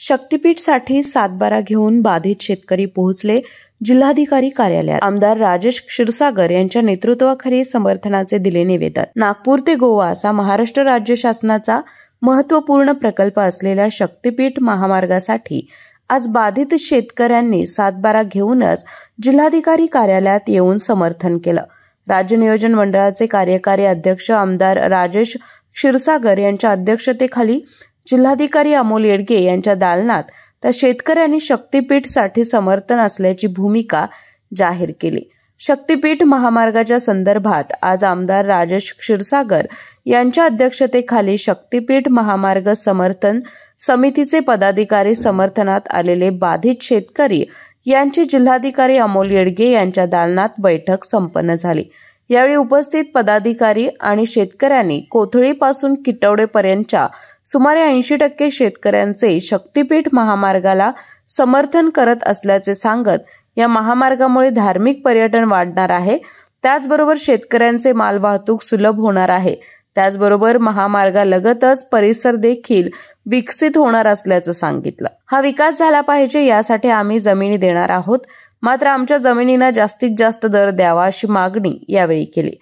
शक्तीपीठसाठी सातबारा घेऊन बाधित शेतकरी पोहोचले जिल्हाधिकारी कार्यालयात. आमदार राजेश क्षीरसागर यांच्या नेतृत्वाखाली समर्थनाचे दिले निवेदन. नागपूर ते गोवा असा महाराष्ट्र राज्य शासनाचा महत्त्वपूर्ण प्रकल्प असलेल्या शक्तीपीठ महामार्गासाठी आज बाधित शेतकऱ्यांनी सातबारा घेऊनच जिल्हाधिकारी कार्यालयात येऊन समर्थन केलं. राज्य नियोजन मंडळाचे कार्यकारी अध्यक्ष आमदार राजेश क्षीरसागर यांच्या अध्यक्षतेखाली जिल्हाधिकारी अमोल येडगे यांच्या दालनात त्या शेतकऱ्यांनी शक्तीपीठसाठी समर्थन असल्याची भूमिका जाहीर केली. शक्तीपीठ महामार्गाच्या संदर्भात आज आमदार राजेश क्षीरसागर यांच्या अध्यक्षतेखाली शक्तीपीठ महामार्ग समर्थन समितीचे पदाधिकारी समर्थनात आलेले बाधित शेतकरी यांची जिल्हाधिकारी अमोल येडगे यांच्या दालनात बैठक संपन्न झाली. यावेळी उपस्थित पदाधिकारी आणि शेतकऱ्यांनी कोथळीपासून किटवडेपर्यंतच्या सुमारे 80% शेतकऱ्यांचे शक्तीपीठ महामार्गाला समर्थन करत असल्याचे सांगत या महामार्गामुळे धार्मिक पर्यटन वाढणार आहे, त्याचबरोबर शेतकऱ्यांचे मालवाहतूक सुलभ होणार आहे, त्याचबरोबर महामार्गालगतच परिसर देखील विकसित होणार असल्याचं सांगितलं. हा विकास झाला पाहिजे यासाठी आम्ही जमिनी देणार आहोत, मात्र आमच्या जमिनींना जास्तीत जास्त दर द्यावा अशी मागणी यावेळी केली.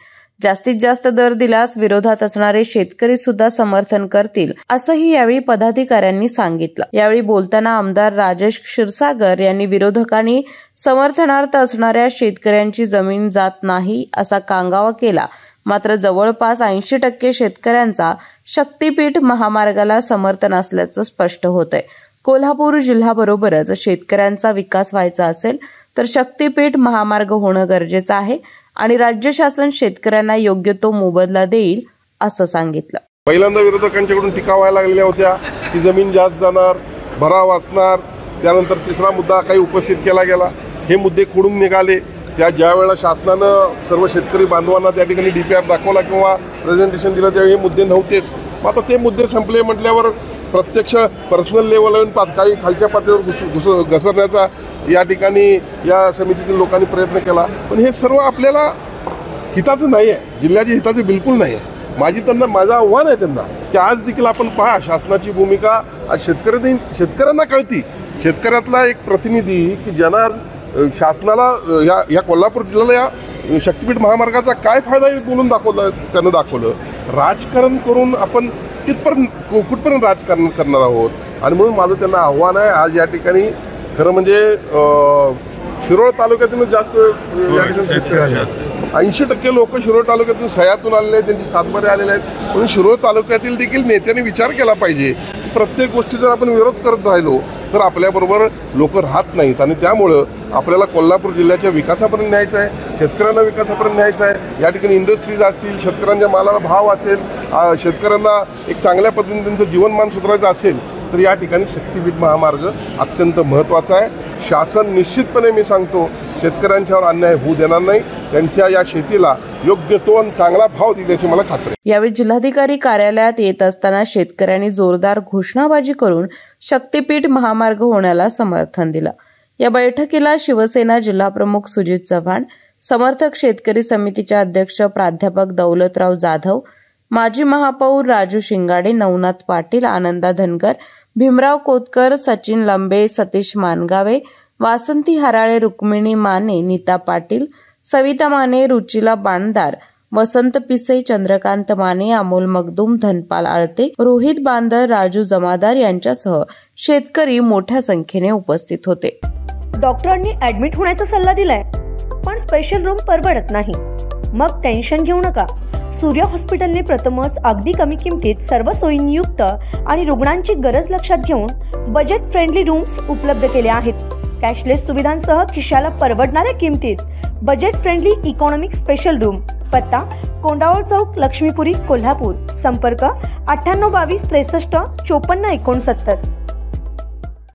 जास्तीत जास्त दर दिल्यास विरोधात असणारे शेतकरी सुद्धा समर्थन करतील असंही यावेळी पदाधिकाऱ्यांनी सांगितलं. यावेळी बोलताना आमदार राजेश क्षीरसागर यांनी विरोधकांनी समर्थनार्थ असणाऱ्या शेतकऱ्यांची जमीन जात नाही असा कांगावा केला, मात्र जवळपास 80% शेतकऱ्यांचा शक्तीपीठ महामार्गाला समर्थन असल्याचं स्पष्ट होतंय. कोल्हापूर जिल्ह्याबरोबरच शेतकऱ्यांचा विकास व्हायचा असेल तर शक्तीपीठ महामार्ग होणं गरजेचं आहे आणि राज्य शासन शेतकऱ्यांना योग्य तो मोबदला देईल असं सांगितलं. पहिल्यांदा विरोधकांच्याकडून टीका व्हायला लागलेल्या होत्या की जमीन जास्त जाणार, भराव असणार. त्यानंतर तिसरा मुद्दा काही उपस्थित केला गेला. हे मुद्दे खोडून निघाले. ज्या वेळेला शासनानं सर्व शेतकरी बांधवांना त्या ठिकाणी DPR दाखवला किंवा प्रेझेंटेशन दिलं त्यावेळी हे मुद्दे नव्हतेच. आता ते मुद्दे संपले म्हटल्यावर प्रत्यक्ष पर्सनल लेवलवर काही खालच्या पातळीवर घसरण्याचा या ठिकाणी या समितीतील लोकांनी प्रयत्न केला, पण हे सर्व आपल्याला हिताचं नाही आहे, जिल्ह्याच्या हिताचं बिलकुल नाही आहे. माझं आव्हान आहे त्यांना की आज देखील आपण पहा शासनाची भूमिका आज शेतकऱ्यांना कळती. शेतकऱ्यातला एक प्रतिनिधी की ज्यांना शासनाला या कोल्हापूर जिल्ह्याला या शक्तीपीठ महामार्गाचा काय फायदा बोलून त्यानं दाखवलं. राजकारण करून आपण कुठपर्यंत राजकारण करणार आहोत. आणि म्हणून माझं त्यांना आव्हान आहे. आज या ठिकाणी खरं म्हणजे शिरोळ तालुक्यातूनच जास्त या ठिकाणी शेतकरी आहेत. 80% लोक शिरोळ तालुक्यातून सह्यातून आलेले आहेत, त्यांची सातबारे आलेले आहेत. म्हणून शिरोळ तालुक्यातील देखील नेत्यांनी विचार केला पाहिजे की प्रत्येक गोष्टी जर आपण विरोध करत राहिलो तर आपल्याबरोबर लोक राहत नाहीत. आणि त्यामुळं आपल्याला कोल्हापूर जिल्ह्याच्या विकासापर्यंत न्यायचं आहे, शेतकऱ्यांना विकासापर्यंत न्यायचं आहे. या ठिकाणी इंडस्ट्रीज असतील, शेतकऱ्यांच्या मालाला भाव असेल, शेतकऱ्यांना एक चांगल्या पद्धतीने त्यांचं जीवनमान सुधारायचं असेल तर या ठिकाणी शक्तीपीठ महामार्ग अत्यंत महत्त्वाचा आहे. शासन निश्चितपणे मी सांगतो शेतकऱ्यांच्यावर अन्याय होऊ देणार नाही. त्यांच्या या शेतीला योग्य तो आणि चांगला भाव देण्याची मला खात्री आहे. यावेळी जिल्हाधिकारी कार्यालयात येत असताना शेतकऱ्यांनी जोरदार घोषणाबाजी करून शक्तीपीठ महामार्ग होण्याला समर्थन दिलं. या बैठकीला शिवसेना जिल्हाप्रमुख सुजित चव्हाण, समर्थक शेतकरी समितीचे अध्यक्ष प्राध्यापक दौलतराव जाधव, माजी महापौर राजू शिंगाडे, नवनाथ पाटील, आनंदा धनगर, भीमराव कोतकर, सचिन लंबे, सतीश मानगावे, वासंती हराळे, रुक्मिणी माने, नीता पाटील, सविता माने, रुचिला बाणदार, वसंत पिसे, चंद्रकांत माने, अमोल मगदूम, धनपाल आळते, रोहित बांदर, राजू जमादार यांच्यासह शेतकरी मोठ्या संख्येने उपस्थित होते. डॉक्टरांनी ऍडमिट होण्याचा सल्ला दिलाय, पण स्पेशल रूम परवडत नाही. मग टेन्शन घेऊ नका. सूर्य हॉस्पिटलने प्रथमच अगदी कमी किमतीत सर्व सोयींयुक्त आणि रुग्णांची गरज लक्षात घेऊन बजेट फ्रेंडली रूम्स उपलब्ध केले आहेत. कॅशलेस सुविधांसह खिशाला परवडणाऱ्या किमतीत budget friendly economic special room. पत्ता कोंडावळ चौक, लक्ष्मीपुरी, कोल्हापूर. संपर्क 9822 63 54 69.